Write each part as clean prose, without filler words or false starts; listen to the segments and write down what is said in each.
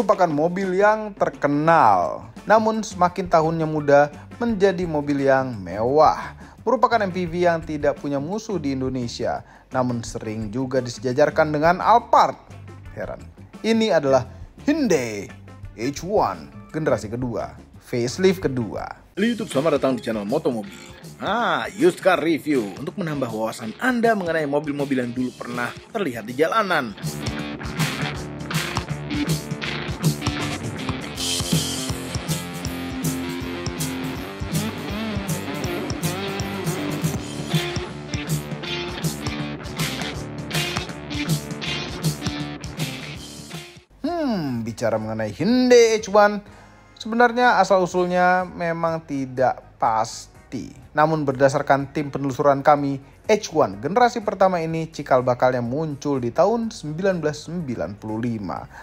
merupakan mobil yang terkenal. Namun semakin tahunnya muda menjadi mobil yang mewah. Merupakan MPV yang tidak punya musuh di Indonesia, namun sering juga disejajarkan dengan Alphard. Heran. Ini adalah Hyundai H1 generasi kedua, facelift kedua. YouTube, selamat datang di channel Motomobi. Used car review untuk menambah wawasan Anda mengenai mobil-mobil yang dulu pernah terlihat di jalanan. Bicara mengenai Hyundai H1, sebenarnya asal-usulnya memang tidak pasti. Namun berdasarkan tim penelusuran kami, H1 generasi pertama ini cikal bakalnya muncul di tahun 1995.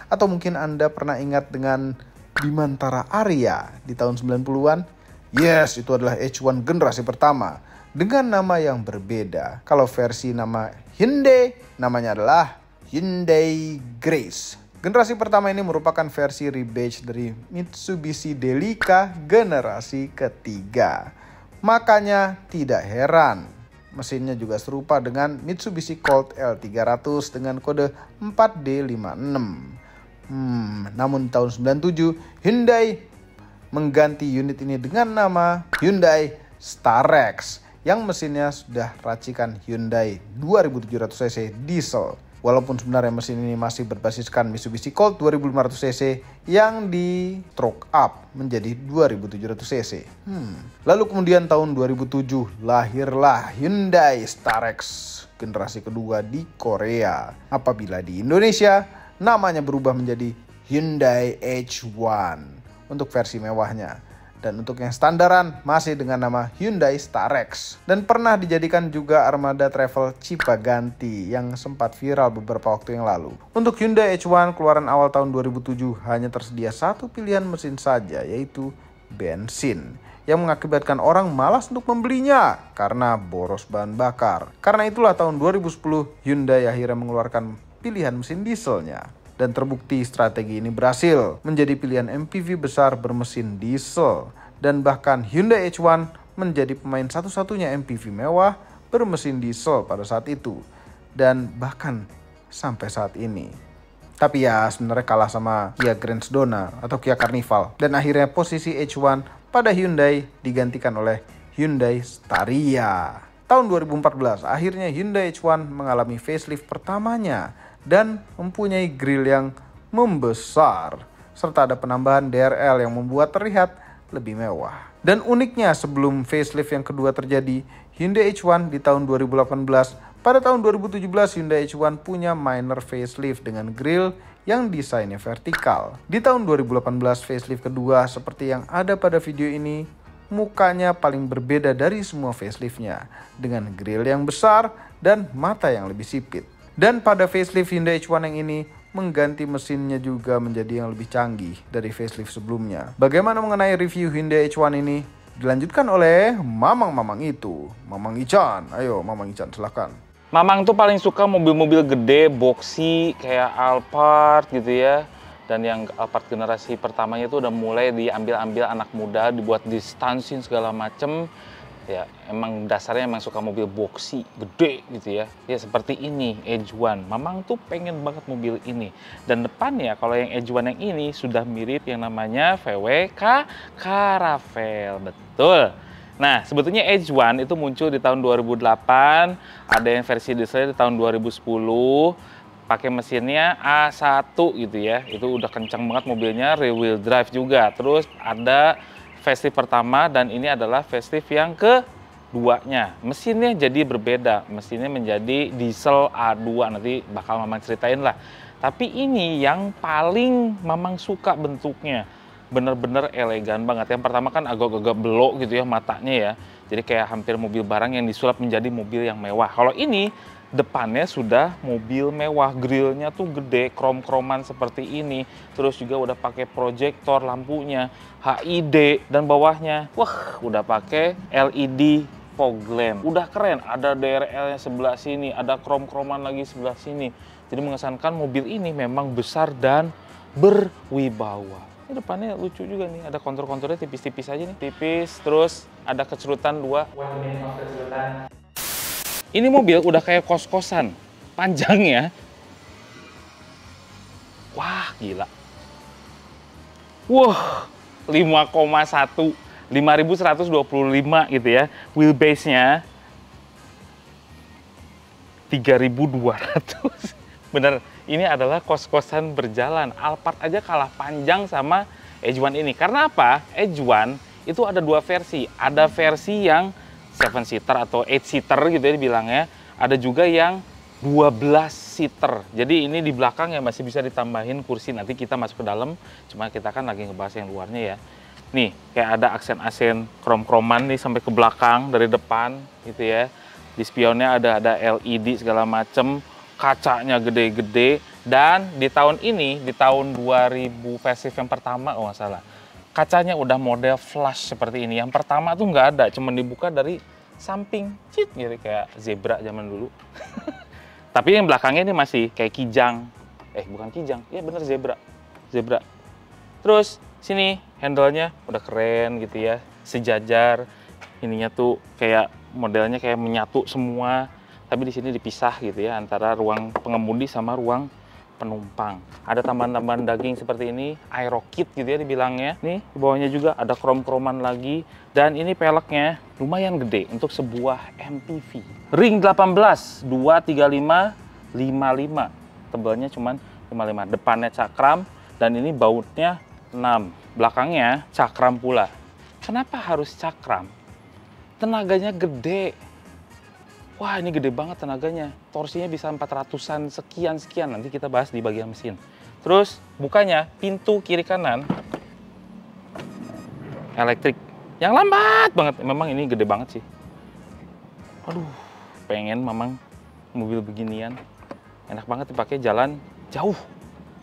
Atau mungkin Anda pernah ingat dengan Bimantara Arya di tahun 90-an? Yes, itu adalah H1 generasi pertama dengan nama yang berbeda. Kalau versi nama Hyundai, namanya adalah Hyundai Grace. Generasi pertama ini merupakan versi rebadge dari Mitsubishi Delica generasi ketiga. Makanya tidak heran, mesinnya juga serupa dengan Mitsubishi Colt L300 dengan kode 4D56. Namun tahun 97, Hyundai mengganti unit ini dengan nama Hyundai Starex yang mesinnya sudah racikan Hyundai 2700cc diesel. Walaupun sebenarnya mesin ini masih berbasiskan Mitsubishi Colt 2500cc yang di truck up menjadi 2700cc. Lalu kemudian tahun 2007 lahirlah Hyundai Starex generasi kedua di Korea. Apabila di Indonesia namanya berubah menjadi Hyundai H1 untuk versi mewahnya. Dan untuk yang standaran masih dengan nama Hyundai Starex. Dan pernah dijadikan juga armada travel Cipaganti yang sempat viral beberapa waktu yang lalu. Untuk Hyundai H1 keluaran awal tahun 2007 hanya tersedia satu pilihan mesin saja, yaitu bensin. Yang mengakibatkan orang malas untuk membelinya karena boros bahan bakar. Karena itulah tahun 2010 Hyundai akhirnya mengeluarkan pilihan mesin dieselnya. Dan terbukti strategi ini berhasil menjadi pilihan MPV besar bermesin diesel. Dan bahkan Hyundai H1 menjadi pemain satu-satunya MPV mewah bermesin diesel pada saat itu. Dan bahkan sampai saat ini. Tapi ya sebenarnya kalah sama Kia Grand Sedona atau Kia Carnival. Dan akhirnya posisi H1 pada Hyundai digantikan oleh Hyundai Staria. Tahun 2014 akhirnya Hyundai H1 mengalami facelift pertamanya dan mempunyai grill yang membesar serta ada penambahan DRL yang membuat terlihat lebih mewah. Dan uniknya sebelum facelift yang kedua terjadi, Hyundai H1 di tahun 2018, pada tahun 2017 Hyundai H1 punya minor facelift dengan grill yang desainnya vertikal. Di tahun 2018 facelift kedua seperti yang ada pada video ini, mukanya paling berbeda dari semua faceliftnya dengan grill yang besar dan mata yang lebih sipit. Dan pada facelift Hyundai H1 yang ini mengganti mesinnya juga menjadi yang lebih canggih dari facelift sebelumnya. Bagaimana mengenai review Hyundai H1 ini? Dilanjutkan oleh Mamang itu, Mamang Ican. Ayo Mamang Ican silakan. Mamang tuh paling suka mobil-mobil gede, boxy kayak Alphard gitu ya. Dan yang Alphard generasi pertamanya itu udah mulai diambil-ambil anak muda, dibuat distansin segala macem. Ya, emang dasarnya emang suka mobil boxy, gede gitu ya. Ya seperti ini, H1. Mamang tuh pengen banget mobil ini. Dan depannya kalau yang H1 yang ini sudah mirip yang namanya VW Caravelle. Betul. Nah, sebetulnya H1 itu muncul di tahun 2008, ada yang versi diesel di tahun 2010. Pakai mesinnya A1 gitu ya. Itu udah kencang banget mobilnya, rear wheel drive juga. Terus ada facelift pertama dan ini adalah facelift yang keduanya. Mesinnya jadi berbeda, mesinnya menjadi diesel A2, nanti bakal Mamang ceritain lah. Tapi ini yang paling Mamang suka bentuknya, bener-bener elegan banget. Yang pertama kan agak-agak belok gitu ya matanya ya, jadi kayak hampir mobil barang yang disulap menjadi mobil yang mewah. Kalau ini depannya sudah mobil mewah, grillnya tuh gede, krom-kroman seperti ini. Terus juga udah pakai proyektor lampunya, HID, dan bawahnya, wah udah pakai LED fog lamp. Udah keren, ada DRL-nya sebelah sini, ada krom-kroman lagi sebelah sini. Jadi mengesankan mobil ini memang besar dan berwibawa. Ini depannya lucu juga nih, ada kontur-konturnya tipis-tipis aja nih, tipis, terus ada kecerutan 2. Ini mobil udah kayak kos-kosan, panjangnya. Wah, gila. Wah, 5,1, 5.125 gitu ya. Wheelbase-nya 3.200. Bener, ini adalah kos-kosan berjalan. Alphard aja kalah panjang sama Edge One ini. Karena apa? Edge One itu ada 2 versi. Ada versi yang 7-seater atau 8-seater gitu ya dibilangnya. Ada juga yang 12-seater. Jadi ini di belakang ya masih bisa ditambahin kursi. Nanti kita masuk ke dalam. Cuma kita kan lagi ngebahas yang luarnya ya. Nih, kayak ada aksen-aksen krom-kroman nih sampai ke belakang dari depan gitu ya. Di spionnya ada LED segala macem, kacanya gede-gede, dan di tahun ini, di tahun 2000 versi yang pertama kalau nggak salah, kacanya udah model flash seperti ini. Yang pertama tuh nggak ada, cuma dibuka dari samping, cit gitu kayak zebra zaman dulu. Tapi yang belakangnya ini masih kayak kijang, bukan kijang, ya bener zebra. Terus sini handle-nya udah keren gitu ya, sejajar. Ininya tuh kayak modelnya kayak menyatu semua, tapi di sini dipisah gitu ya antara ruang pengemudi sama ruang penumpang. Ada tambahan-tambahan daging seperti ini, aero kit gitu ya dibilangnya. Nih di bawahnya juga ada krom-kroman lagi, dan ini peleknya lumayan gede untuk sebuah MPV. Ring 18 235 55, tebalnya cuman 55. Depannya cakram dan ini bautnya 6. Belakangnya cakram pula. Kenapa harus cakram? Tenaganya gede. Wah, ini gede banget tenaganya. Torsinya bisa 400-an sekian. Nanti kita bahas di bagian mesin. Terus bukanya pintu kiri kanan elektrik. Yang lambat banget. Memang ini gede banget sih. Aduh, pengen memang mobil beginian. Enak banget dipakai jalan jauh.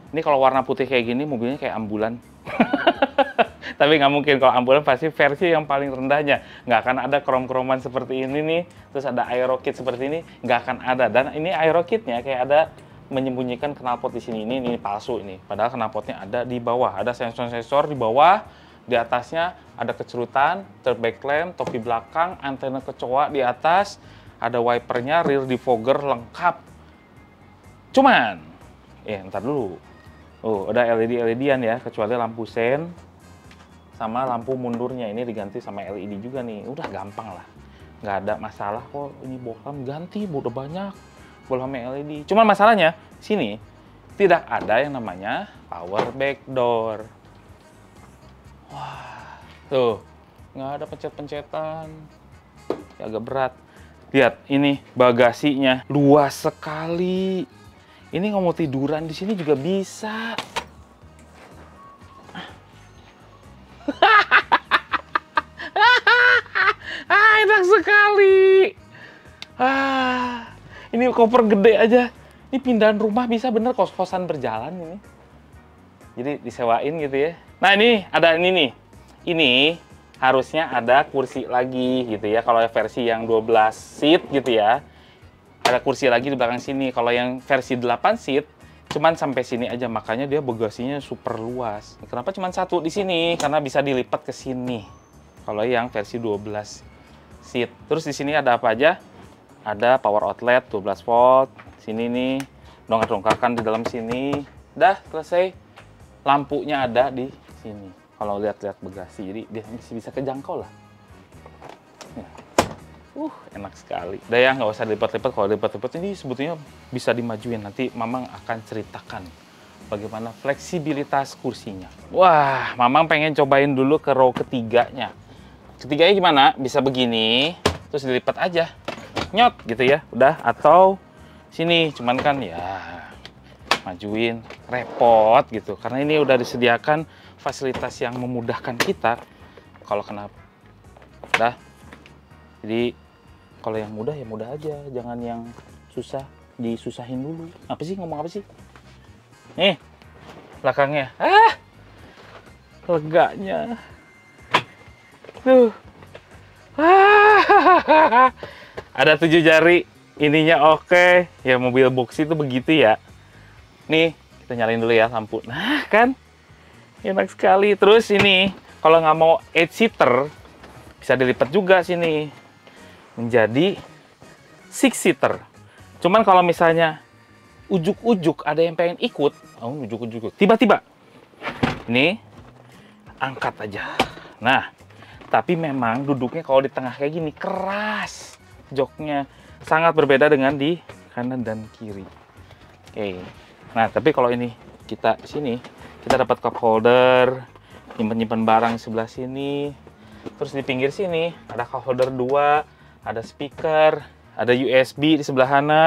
Ini kalau warna putih kayak gini mobilnya kayak ambulan. Tapi nggak mungkin, kalau ambulan pasti versi yang paling rendahnya. Nggak akan ada krom-kroman seperti ini nih, terus ada aero kit seperti ini, nggak akan ada. Dan ini aero kitnya kayak ada menyembunyikan knalpot di sini. Ini palsu ini, padahal knalpotnya ada di bawah. Ada sensor-sensor di bawah, di atasnya ada kecerutan, third back lamp, topi belakang, antena kecoa di atas, ada wipernya, rear defogger lengkap. Cuman, ntar dulu. Oh, ada LED-LED-an ya, kecuali lampu sen sama lampu mundurnya ini diganti sama LED juga nih. Udah gampang lah, nggak ada masalah kok. Ini bohlam ganti udah banyak bohlamnya LED. Cuma masalahnya sini tidak ada yang namanya power back door. Wah, tuh nggak ada pencet-pencetan, ya, agak berat. Lihat ini bagasinya luas sekali. Ini nggak mau tiduran di sini juga bisa. Enak sekali. Ini koper gede aja. Ini pindahan rumah bisa bener, kos-kosan berjalan ini. Jadi disewain gitu ya. Nah ini ada ini nih. Ini harusnya ada kursi lagi gitu ya. Kalau versi yang 12 seat gitu ya, ada kursi lagi di belakang sini. Kalau yang versi 8 seat cuman sampai sini aja, makanya dia bagasinya super luas. Kenapa cuman satu di sini? Karena bisa dilipat ke sini. Kalau yang versi 12 seat. Terus di sini ada apa aja? Ada power outlet 12 volt. Sini nih, dongkar-dongkarkan di dalam sini. Dah selesai. Lampunya ada di sini. Kalau lihat-lihat bagasi, jadi dia masih bisa kejangkau lah. Enak sekali. Udah ya, nggak usah dilipat-lipat. Kalau dilipat-lipat ini sebetulnya bisa dimajuin. Nanti Mamang akan ceritakan bagaimana fleksibilitas kursinya. Wah, Mamang pengen cobain dulu ke row ketiganya. Ketiganya gimana? Bisa begini, terus dilipat aja. Nyot gitu ya, udah. Atau sini, cuman kan ya majuin, repot gitu. Karena ini udah disediakan fasilitas yang memudahkan kita. Kalau kenapa? Udah. Jadi kalau yang mudah ya mudah aja, jangan yang susah disusahin dulu. Apa sih, ngomong apa sih? Nih, belakangnya. Leganya. Tuh. Ada 7 jari, ininya oke. Ya mobil box itu begitu ya. Nih, Kita nyalain dulu ya lampu. Nah kan, enak sekali. Terus ini, kalau nggak mau 8-seater, bisa dilipat juga sini menjadi 6-seater. Cuman kalau misalnya ujuk-ujuk ada yang pengen ikut, ujuk-ujuk, tiba-tiba, ini angkat aja. Nah, tapi memang duduknya kalau di tengah kayak gini keras, joknya sangat berbeda dengan di kanan dan kiri. Oke. Nah, tapi kalau ini kita sini, kita dapat cup holder, nyimpen barang sebelah sini. Terus di pinggir sini ada cup holder 2, ada speaker, ada USB di sebelah sana.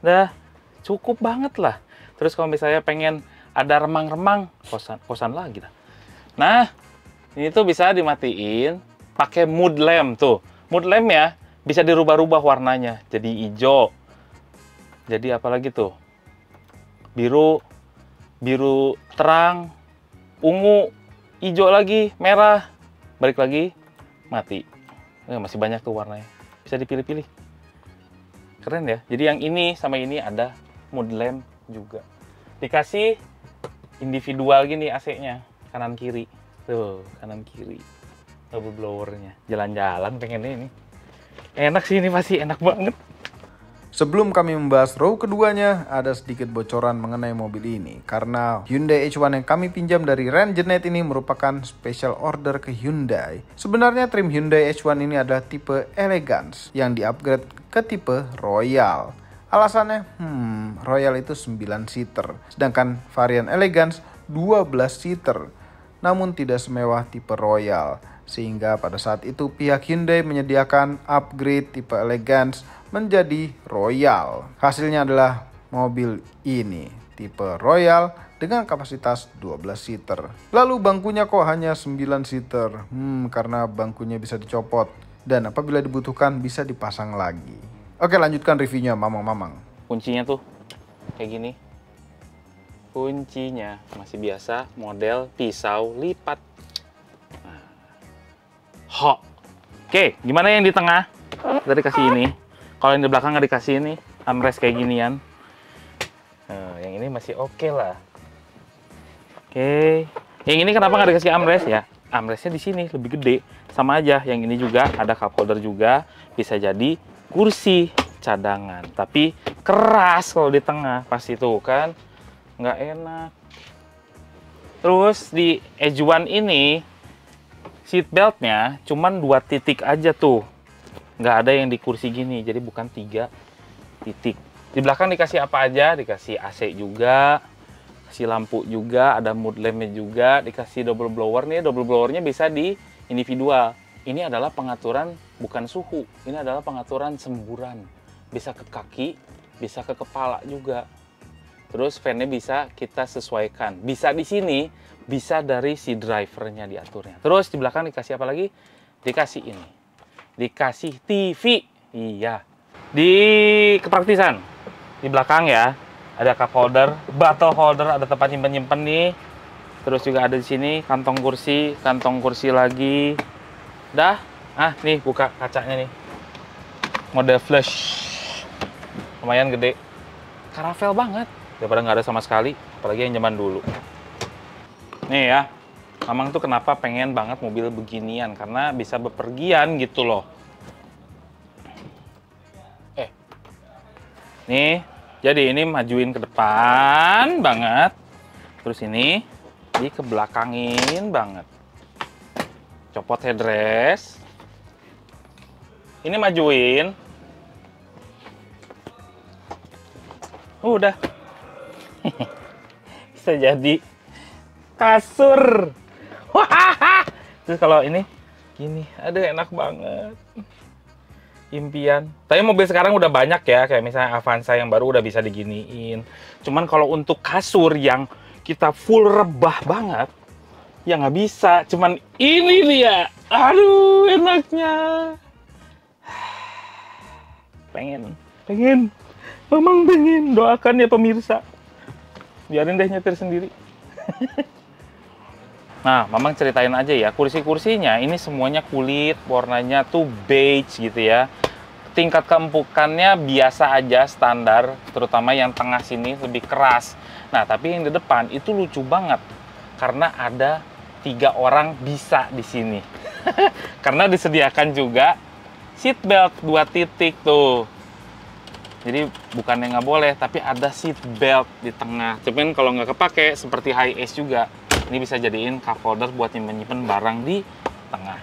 Dah, cukup banget lah. Terus kalau misalnya pengen ada remang-remang, kosan lagi dah. Nah, ini tuh bisa dimatiin pakai mood lamp tuh. Mood lamp ya bisa dirubah-rubah warnanya. Jadi hijau. Jadi apa lagi tuh? Biru, biru terang, ungu, hijau lagi, merah, balik lagi, mati. Masih banyak tuh warnanya. Bisa dipilih-pilih. Keren ya. Jadi yang ini sama ini ada mood lamp juga. Dikasih individual gini AC-nya, kanan kiri. Tuh, kanan kiri. Double blowernya. Jalan-jalan pengen ini. Enak sih, ini pasti enak banget. Sebelum kami membahas row keduanya, ada sedikit bocoran mengenai mobil ini. Karena Hyundai H1 yang kami pinjam dari Rengenet ini merupakan special order ke Hyundai. Sebenarnya trim Hyundai H1 ini adalah tipe Elegance yang di-upgrade ke tipe Royal. Alasannya, Royal itu 9-seater, sedangkan varian Elegance 12-seater. Namun tidak semewah tipe Royal. Sehingga pada saat itu pihak Hyundai menyediakan upgrade tipe Elegance menjadi Royal. Hasilnya adalah mobil ini tipe Royal dengan kapasitas 12-seater. Lalu bangkunya kok hanya 9-seater? Karena bangkunya bisa dicopot dan apabila dibutuhkan bisa dipasang lagi. Oke, lanjutkan reviewnya Mamang. Kuncinya tuh kayak gini. Kuncinya masih biasa model pisau lipat. Oke, gimana yang di tengah? Kita dikasih ini. Kalau yang di belakang nggak dikasih ini, armrest kayak ginian. Yang ini masih oke lah. Oke. Yang ini kenapa nggak dikasih armrest ya? Armrestnya di sini lebih gede. Sama aja. Yang ini juga ada cup holder juga. Bisa jadi kursi cadangan. Tapi keras kalau di tengah. Pasti tuh kan. Nggak enak. Terus di H1 ini seat beltnya cuman 2 titik aja tuh, nggak ada yang di kursi gini, jadi bukan 3 titik. Di belakang dikasih apa aja? Dikasih AC juga, kasih lampu juga, ada mood lampnya juga, dikasih double blower nih. Double blowernya bisa di individual. Ini adalah pengaturan bukan suhu, ini adalah pengaturan semburan. Bisa ke kaki, bisa ke kepala juga. Terus fan-nya bisa kita sesuaikan. Bisa di sini, bisa dari si drivernya diaturnya. Terus di belakang dikasih apa lagi? Dikasih ini. Dikasih TV. Iya. Di kepraktisan. Di belakang ya, ada cup holder, bottle holder, ada tempat nyimpen-nyimpen nih. Terus juga ada di sini kantong kursi lagi. Dah. Nih buka kacanya nih. Mode flush. Lumayan gede. Karavel banget. Daripada nggak ada sama sekali, apalagi yang zaman dulu. Nih ya, Mamang tuh kenapa pengen banget mobil beginian, karena bisa bepergian gitu loh. Nih, jadi ini majuin ke depan banget, terus ini dikebelakangin banget. Copot headrest, ini majuin, udah. Bisa jadi kasur. Terus kalau ini gini, aduh enak banget. Impian. Tapi mobil sekarang udah banyak ya, kayak misalnya Avanza yang baru udah bisa diginiin. Cuman kalau untuk kasur yang kita full rebah banget, ya nggak bisa. Cuman ini dia. Aduh, enaknya. Pengen. Mamang pengen. Doakan ya pemirsa. Biarin deh nyetir sendiri. Nah, Mamang ceritain aja ya, kursi-kursinya ini semuanya kulit, warnanya tuh beige gitu ya. tingkat keempukannya biasa aja, standar, terutama yang tengah sini lebih keras. Nah, tapi yang di depan itu lucu banget karena ada 3 orang bisa di sini. Karena disediakan juga seat belt 2 titik tuh. Jadi bukannya nggak boleh, tapi ada seat belt di tengah. Cuman kalau nggak kepake, seperti high ace juga, ini bisa jadiin cup holder buat nyimpen barang di tengah.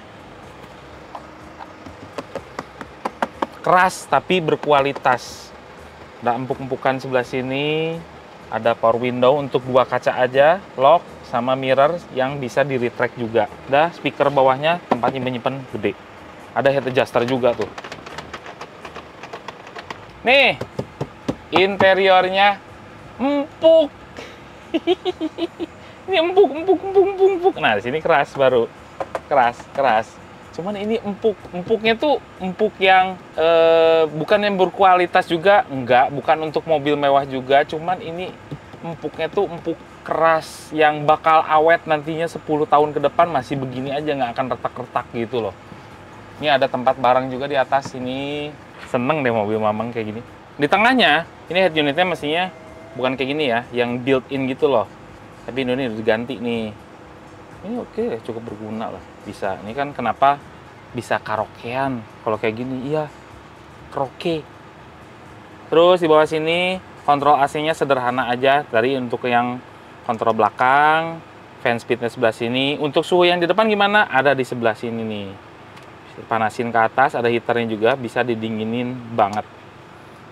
Keras tapi berkualitas. Ada empuk-empukan sebelah sini. Ada power window untuk 2 kaca aja, lock sama mirror yang bisa di retract juga. Ada speaker bawahnya, tempat nyimpen gede. Ada head adjuster juga tuh. Nih, interiornya empuk. Ini empuk. Nah, di sini keras baru. Keras. Cuman ini empuk. Empuknya tuh empuk yang bukan yang berkualitas juga, enggak. Bukan untuk mobil mewah juga, cuman ini empuknya tuh empuk keras yang bakal awet nantinya 10 tahun ke depan masih begini aja, nggak akan retak-retak gitu loh. Ini ada tempat barang juga di atas sini. Seneng deh mobil Mamang kayak gini. Di tengahnya, ini head unitnya mestinya bukan kayak gini ya, yang built-in gitu loh. Tapi ini udah diganti nih. Ini oke, cukup berguna lah. Bisa. Ini kan kenapa bisa karaokean kalau kayak gini. Iya, karaoke. Terus di bawah sini kontrol AC-nya sederhana aja. Dari untuk yang kontrol belakang, fan speed-nya sebelah sini. Untuk suhu yang di depan gimana? Ada di sebelah sini nih. Panasin ke atas, ada heaternya juga, bisa didinginin banget.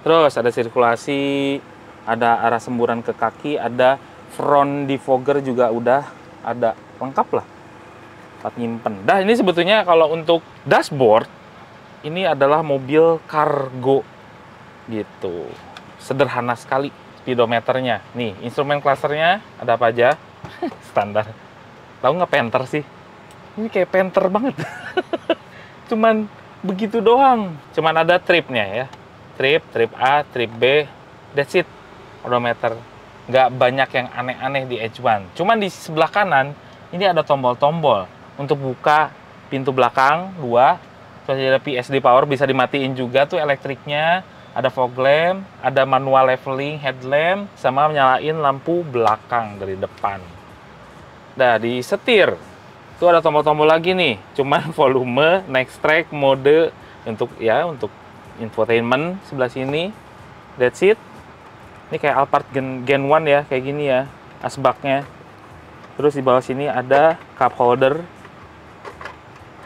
Terus ada sirkulasi, ada arah semburan ke kaki, ada front defogger juga udah ada, lengkap lah. Tempat nyimpen. Dah, ini sebetulnya kalau untuk dashboard, ini adalah mobil kargo gitu. Sederhana sekali speedometernya. Nih, instrumen clusternya ada apa aja? Standar. Tahu nggak Panther sih? Ini kayak Panther banget. Cuman begitu doang. Cuman ada tripnya ya. Trip A, trip B, that's it. Odometer. Nggak banyak yang aneh-aneh di H1. Cuman di sebelah kanan, ini ada tombol-tombol. Untuk buka pintu belakang, 2. Terus ada PSD power, bisa dimatiin juga tuh elektriknya. Ada fog lamp, ada manual leveling headlamp, sama nyalain lampu belakang dari depan. Nah, di setir. Itu ada tombol-tombol lagi nih, cuman volume, next track, mode untuk infotainment sebelah sini. That's it. Ini kayak Alphard Gen 1 ya, kayak gini ya, asbaknya. Terus di bawah sini ada cup holder.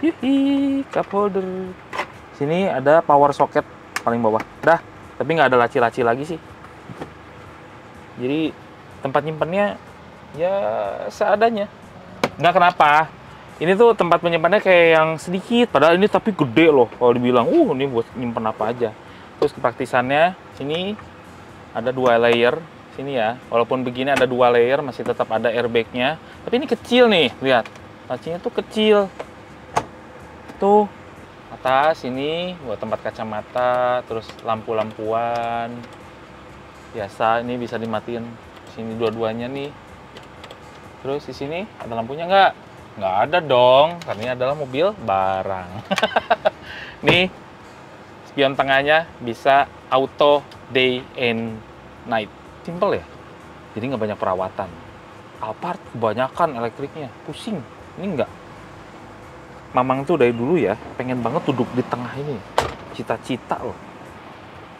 Hihi, cup holder. Sini ada power socket paling bawah. Dah, tapi nggak ada laci-laci lagi sih. Jadi tempat nyimpennya ya seadanya. Nggak kenapa. Ini tuh tempat penyimpanannya kayak yang sedikit, padahal ini tapi gede loh. Kalau dibilang, ini buat nyimpen apa aja. Terus kepraktisannya, sini ada 2 layer, sini ya. Walaupun begini ada 2 layer, masih tetap ada airbagnya. Tapi ini kecil nih, lihat. Lacinya tuh kecil. Tuh, atas ini buat tempat kacamata, terus lampu-lampuan. Biasa, ini bisa dimatiin. Sini dua-duanya nih. Terus di sini ada lampunya nggak? Nggak ada dong, karena ini adalah mobil barang. Nih, spion tengahnya bisa auto day and night. Simple ya? Jadi nggak banyak perawatan. Alphard kebanyakan elektriknya, pusing. Ini nggak. Mamang tuh dari dulu ya, pengen banget duduk di tengah ini. Cita-cita loh.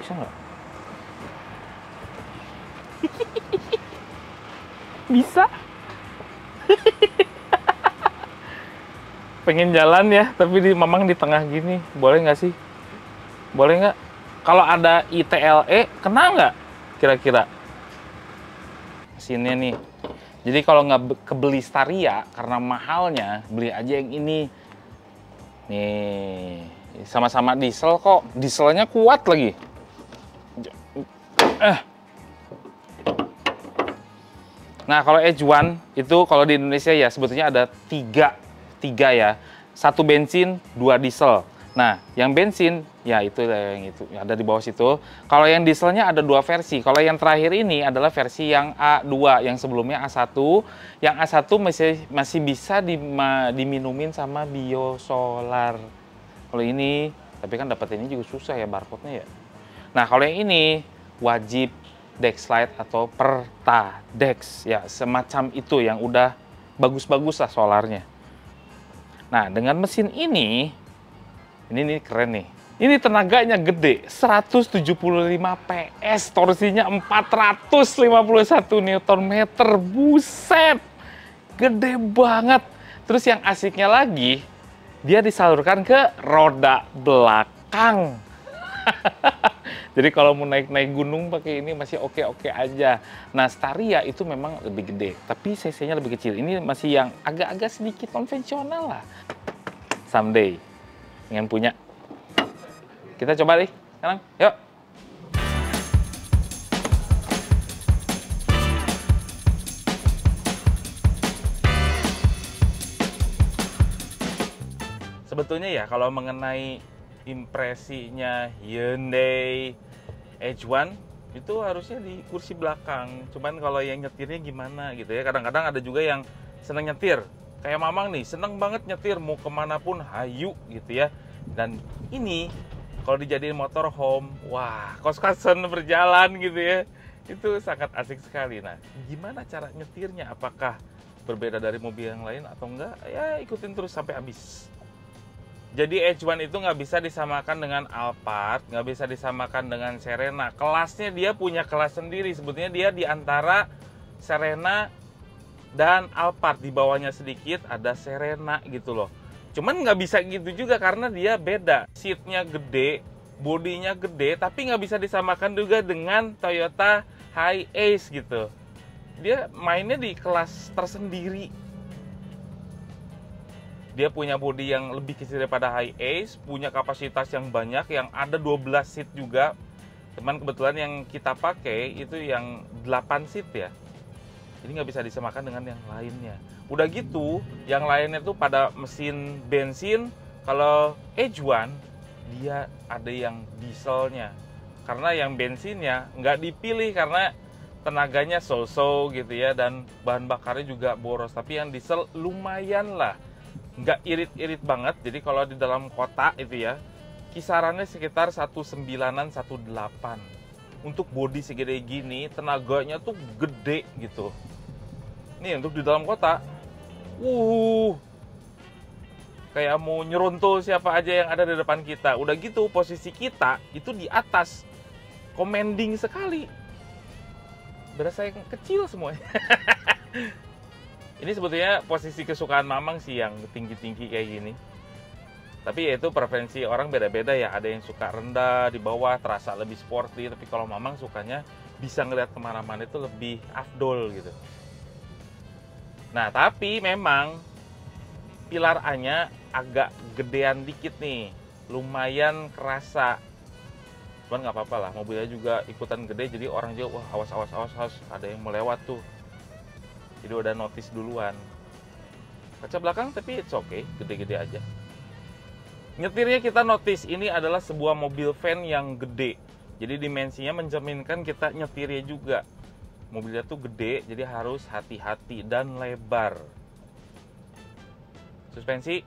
Bisa nggak? Bisa. Pengen jalan ya, tapi Mamang di tengah gini, boleh nggak sih? Boleh nggak? Kalau ada ITLE, kena nggak kira-kira? Sini nih. Jadi kalau nggak kebeli Staria, karena mahalnya, beli aja yang ini. Nih, sama-sama diesel kok. Dieselnya kuat lagi. Nah, kalau H1 itu kalau di Indonesia ya sebetulnya ada tiga ya. 1 bensin, 2 diesel. Nah, yang bensin ya itu yang itu ada di bawah situ. Kalau yang dieselnya ada 2 versi. Kalau yang terakhir ini adalah versi yang A2, yang sebelumnya A1. Yang A1 masih bisa diminumin sama biosolar. Kalau ini Tapi kan dapat ini juga susah ya barcode-nya ya. Nah, kalau yang ini wajib Dexlite atau Pertadex ya, semacam itu yang udah bagus-bagus lah solarnya. Nah, dengan mesin ini keren nih. Ini tenaganya gede, 175 PS, torsinya 451 Nm. Buset, gede banget. Terus yang asiknya lagi, dia disalurkan ke roda belakang. Jadi kalau mau naik-naik gunung pakai ini masih oke-oke aja. Nah, Staria itu memang lebih gede, tapi cc-nya lebih kecil. Ini masih yang agak-agak sedikit konvensional lah. Someday, ingin punya. Kita coba deh sekarang, yuk. Sebetulnya ya kalau mengenai impresinya Hyundai H1 itu harusnya di kursi belakang. Cuman kalau yang nyetirnya gimana gitu ya. Kadang-kadang ada juga yang seneng nyetir. Kayak Mamang nih, seneng banget nyetir mau kemanapun hayu gitu ya. Dan ini kalau dijadiin motorhome, wah, kos-kosan berjalan gitu ya. Itu sangat asik sekali. Nah, gimana cara nyetirnya? Apakah berbeda dari mobil yang lain atau enggak? Ya, ikutin terus sampai habis. Jadi H1 itu nggak bisa disamakan dengan Alphard, nggak bisa disamakan dengan Serena. Kelasnya dia punya kelas sendiri. Sebetulnya dia di antara Serena dan Alphard. Di bawahnya sedikit ada Serena gitu loh. Cuman nggak bisa gitu juga karena dia beda. Seatnya gede, bodinya gede, tapi nggak bisa disamakan juga dengan Toyota Hiace gitu. Dia mainnya di kelas tersendiri. Dia punya bodi yang lebih kecil daripada Hiace, punya kapasitas yang banyak, yang ada 12 seat juga. Cuman kebetulan yang kita pakai itu yang 8 seat ya. Jadi nggak bisa disamakan dengan yang lainnya. Udah gitu, yang lainnya tuh pada mesin bensin. Kalau H1, dia ada yang dieselnya. Karena yang bensinnya nggak dipilih karena tenaganya so-so gitu ya. Dan bahan bakarnya juga boros. Tapi yang diesel lumayan lah. Nggak irit-irit banget. Jadi kalau di dalam kota itu ya, kisarannya sekitar 19-an, 18. Untuk bodi segede gini, tenaganya tuh gede gitu. Nih untuk di dalam kota, kayak mau nyeruntul siapa aja yang ada di depan kita. Udah gitu posisi kita itu di atas, commanding sekali. Berasa yang kecil semuanya. Ini sebetulnya posisi kesukaan Mamang sih yang tinggi-tinggi kayak gini. Tapi ya itu preferensi orang beda-beda ya. Ada yang suka rendah, di bawah terasa lebih sporty. Tapi kalau Mamang sukanya bisa ngeliat kemana-mana itu lebih afdol gitu. Nah, tapi memang pilar A-nya agak gedean dikit nih. Lumayan kerasa. Cuman nggak apa-apa lah, mobilnya juga ikutan gede. Jadi orang juga, wah awas. Ada yang mau lewat tuh. Jadi udah notice duluan. Kaca belakang tapi it's okay, gede-gede aja. Nyetirnya kita notice, ini adalah sebuah mobil van yang gede. Jadi dimensinya mencerminkan kita nyetirnya juga. Mobilnya tuh gede, jadi harus hati-hati dan lebar. Suspensi.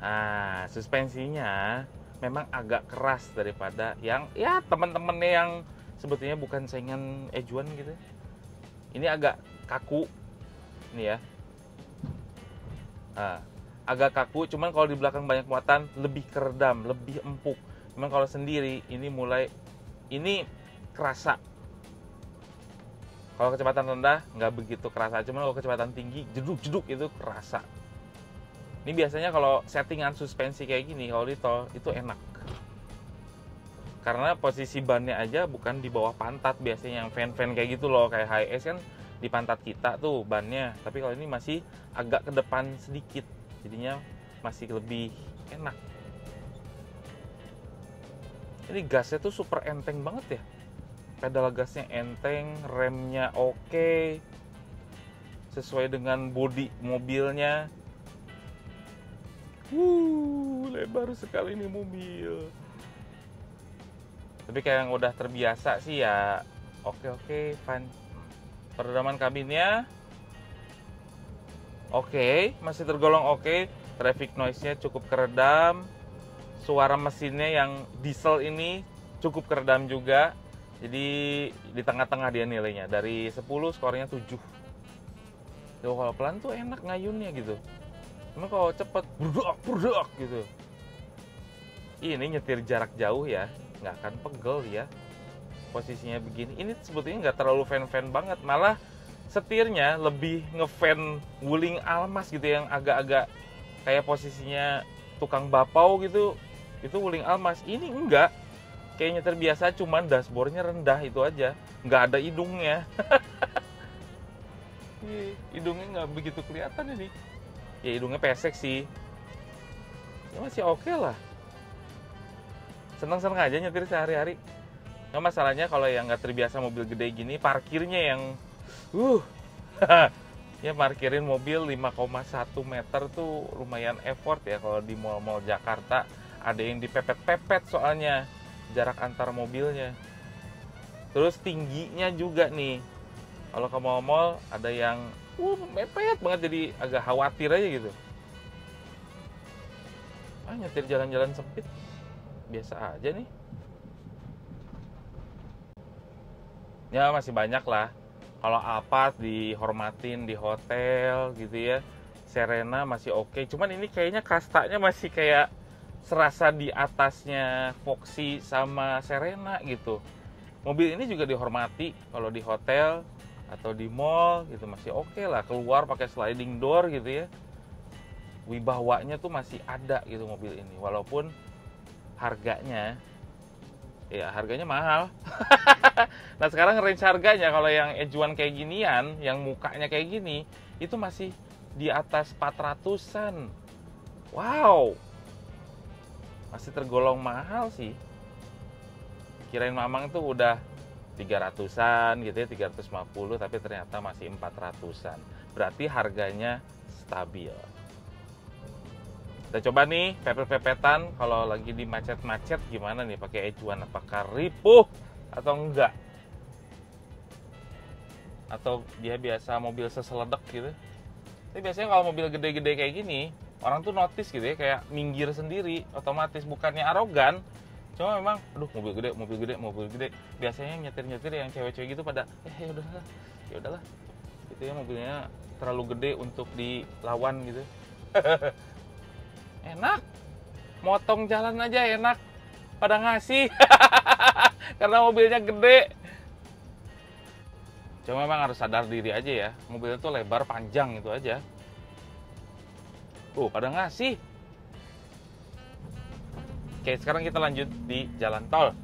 Nah, suspensinya memang agak keras daripada yang ya teman-temannya yang sebetulnya bukan saingan H1 gitu. Ini agak kaku. Ini ya. Nah, agak kaku, cuman kalau di belakang banyak muatan lebih keredam, lebih empuk. Cuman kalau sendiri ini kerasa. Kalau kecepatan rendah nggak begitu kerasa, cuman kalau kecepatan tinggi jeduk-jeduk itu kerasa. Ini biasanya kalau settingan suspensi kayak gini kalau di tol itu enak. Karena posisi bannya aja bukan di bawah pantat biasanya, yang fan-fan kayak gitu loh, kayak Hiace kan di pantat kita tuh bannya. Tapi kalau ini masih agak ke depan sedikit, jadinya masih lebih enak. Ini gasnya tuh super enteng banget ya. Pedal gasnya enteng, remnya oke, sesuai dengan bodi mobilnya. Lebar sekali ini mobil. Tapi kayak yang udah terbiasa sih ya, oke, fine. Peredaman kabinnya oke, masih tergolong oke. traffic noise-nya cukup keredam, suara mesinnya yang diesel ini cukup keredam juga. Jadi di tengah-tengah dia nilainya, dari 10 skornya 7. Tuh, kalau pelan tuh enak ngayunnya gitu. Cuma kalau cepet berdak gitu. Ini nyetir jarak jauh ya, nggak akan pegel ya. Posisinya begini, ini sebetulnya nggak terlalu fan-fan banget, malah setirnya lebih ngefan Wuling Almas gitu, yang agak-agak kayak posisinya tukang bapau gitu. Itu Wuling Almas. Ini enggak, kayak nyetir biasa, cuman dashboardnya rendah itu aja, nggak ada hidungnya. Hidungnya nggak begitu kelihatan ini. Ya hidungnya pesek sih, ya masih oke lah. Seneng-seneng aja nyetir sehari-hari. Nggak masalahnya kalau yang nggak terbiasa mobil gede gini, parkirnya yang ya parkirin mobil 5,1 meter tuh lumayan effort ya kalau di mall-mall Jakarta. Ada yang dipepet-pepet soalnya jarak antar mobilnya. Terus tingginya juga nih, kalau ke mall-mall ada yang mepet banget, jadi agak khawatir aja gitu. Nyetir jalan-jalan sempit biasa aja nih. Ya masih banyak lah. Kalau Alphard dihormatin di hotel gitu ya. Serena masih oke. Cuman ini kayaknya kastanya masih kayak serasa di atasnya Foxy sama Serena gitu. Mobil ini juga dihormati kalau di hotel atau di mall gitu, masih oke lah. Keluar pakai sliding door gitu ya. Wibawanya tuh masih ada gitu mobil ini. Walaupun harganya mahal. Nah sekarang range harganya kalau yang Edge-One kayak ginian, yang mukanya kayak gini, itu masih di atas 400-an. Wow, masih tergolong mahal sih. Kirain Mamang tuh udah 300-an gitu ya, 350, tapi ternyata masih 400-an. Berarti harganya stabil. Kita coba nih pepet-pepetan kalau lagi di macet-macet gimana nih pakai Edge-One, apakah ripuh atau enggak? Atau dia biasa mobil seseledek gitu. Tapi biasanya kalau mobil gede-gede kayak gini, orang tuh notice gitu ya, kayak minggir sendiri otomatis, bukannya arogan. Cuma memang mobil gede. Biasanya nyetir-nyetir yang cewek-cewek gitu pada ya udahlah. Gitu ya, mobilnya terlalu gede untuk dilawan gitu. Enak, motong jalan aja enak, pada ngasih. Karena mobilnya gede. Cuma memang harus sadar diri aja ya, mobilnya tuh lebar panjang itu aja. Pada ngasih. Oke, sekarang kita lanjut di jalan tol.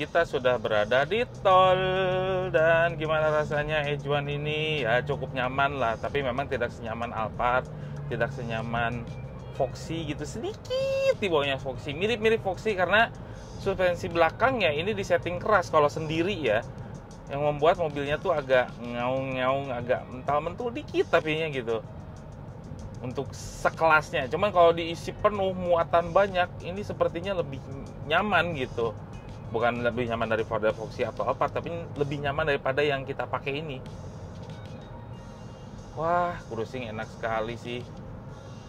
Kita sudah berada di tol, dan gimana rasanya Edge-One ini? Ya cukup nyaman lah, tapi memang tidak senyaman Alphard, tidak senyaman Foxy gitu, sedikit di bawahnya Foxy, mirip-mirip Foxy karena suspensi belakangnya ini disetting keras kalau sendiri ya, yang membuat mobilnya tuh agak ngaung-ngaung, agak mental-mentul dikit tapinya gitu untuk sekelasnya. Cuman kalau diisi penuh muatan banyak, ini sepertinya lebih nyaman gitu. Bukan lebih nyaman dari Ford Foxy atau Alphard, tapi lebih nyaman daripada yang kita pakai ini. Wah, cruising enak sekali sih.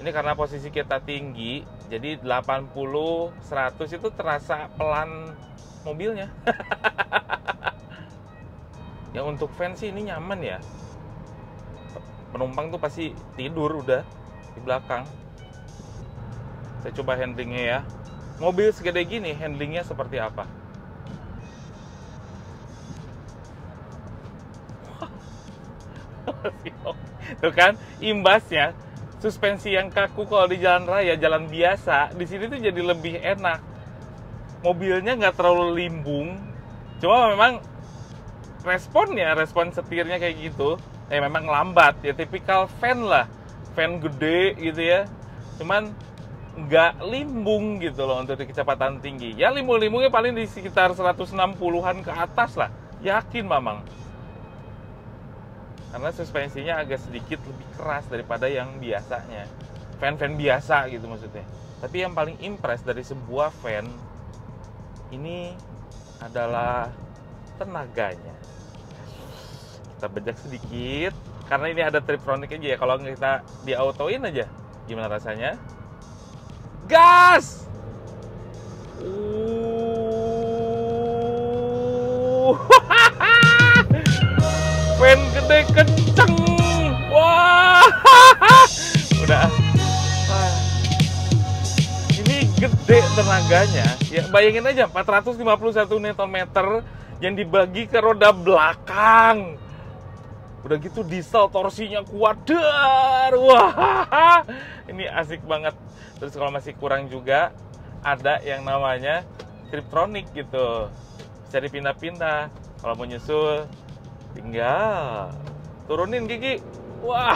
Ini karena posisi kita tinggi, jadi 80, 100 itu terasa pelan mobilnya. Ya untuk fans sih ini nyaman ya. Penumpang tuh pasti tidur udah di belakang. Saya coba handlingnya ya. Mobil segede gini handlingnya seperti apa? Tuh kan imbasnya, suspensi yang kaku kalau di jalan raya, jalan biasa, di sini tuh jadi lebih enak. Mobilnya nggak terlalu limbung, cuma memang respon setirnya kayak gitu, memang lambat ya, tipikal fan lah, fan gede gitu ya. Cuman nggak limbung gitu loh untuk di kecepatan tinggi. Ya limbung-limbungnya paling di sekitar 160-an ke atas lah, yakin Mamang. Karena suspensinya agak sedikit lebih keras daripada yang biasanya. Fan-fan biasa gitu maksudnya. Tapi yang paling impress dari sebuah fan ini adalah tenaganya. Kita bejak sedikit karena ini ada Triptronic aja ya. Kalau kita di autoin aja, gimana rasanya? Gas! Fan gede kenceng. Wah. Udah. Ini gede tenaganya. Ya bayangin aja 451 Nm yang dibagi ke roda belakang. Udah gitu diesel torsinya kuat. Wah. Ini asik banget. Terus kalau masih kurang juga ada yang namanya Triptronic gitu. Bisa dipindah-pindah. Kalau mau nyusul tinggal turunin gigi. Wah,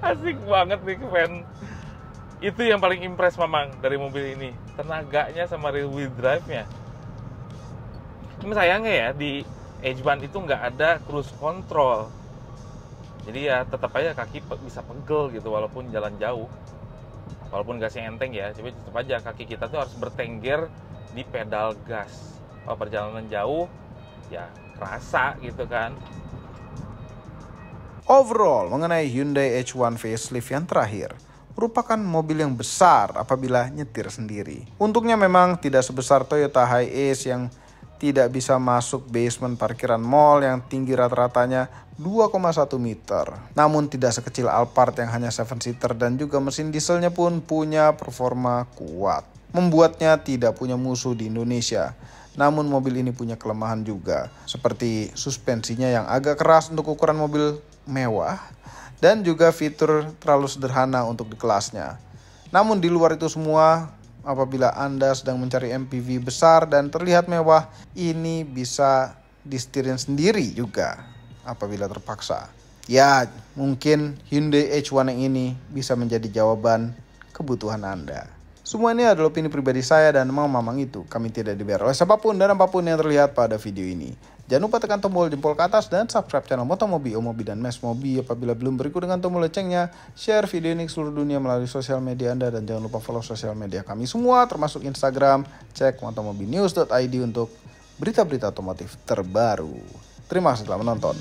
asik banget nih fan. Itu yang paling impress Mamang dari mobil ini, tenaganya sama rear wheel drive-nya. Cuma sayangnya ya di Edge-One itu nggak ada cruise control. Jadi ya tetap aja kaki bisa pegel gitu walaupun jalan jauh. Walaupun gasnya enteng ya, tapi tetap aja kaki kita tuh harus bertengger di pedal gas. Kalau perjalanan jauh ya kerasa gitu kan. Overall, mengenai Hyundai H1 facelift yang terakhir, merupakan mobil yang besar apabila nyetir sendiri. Untungnya memang tidak sebesar Toyota Hiace yang tidak bisa masuk basement parkiran mall yang tinggi rata-ratanya 2,1 meter. Namun tidak sekecil Alphard yang hanya 7-seater dan juga mesin dieselnya pun punya performa kuat. Membuatnya tidak punya musuh di Indonesia. Namun mobil ini punya kelemahan juga, seperti suspensinya yang agak keras untuk ukuran mobil mewah dan juga fitur terlalu sederhana untuk di kelasnya. Namun di luar itu semua, apabila Anda sedang mencari MPV besar dan terlihat mewah, ini bisa disetirin sendiri juga apabila terpaksa. Ya, mungkin Hyundai H1 yang ini bisa menjadi jawaban kebutuhan Anda. Semua ini adalah opini pribadi saya dan mamang itu. Kami tidak dibayar oleh siapapun dan apapun yang terlihat pada video ini. Jangan lupa tekan tombol jempol ke atas dan subscribe channel Motomobi, Omobi, dan Mesmobi apabila belum berikut dengan tombol loncengnya. Share video ini ke seluruh dunia melalui sosial media Anda dan jangan lupa follow sosial media kami semua termasuk Instagram. Cek motomobinews.id untuk berita-berita otomotif terbaru. Terima kasih telah menonton.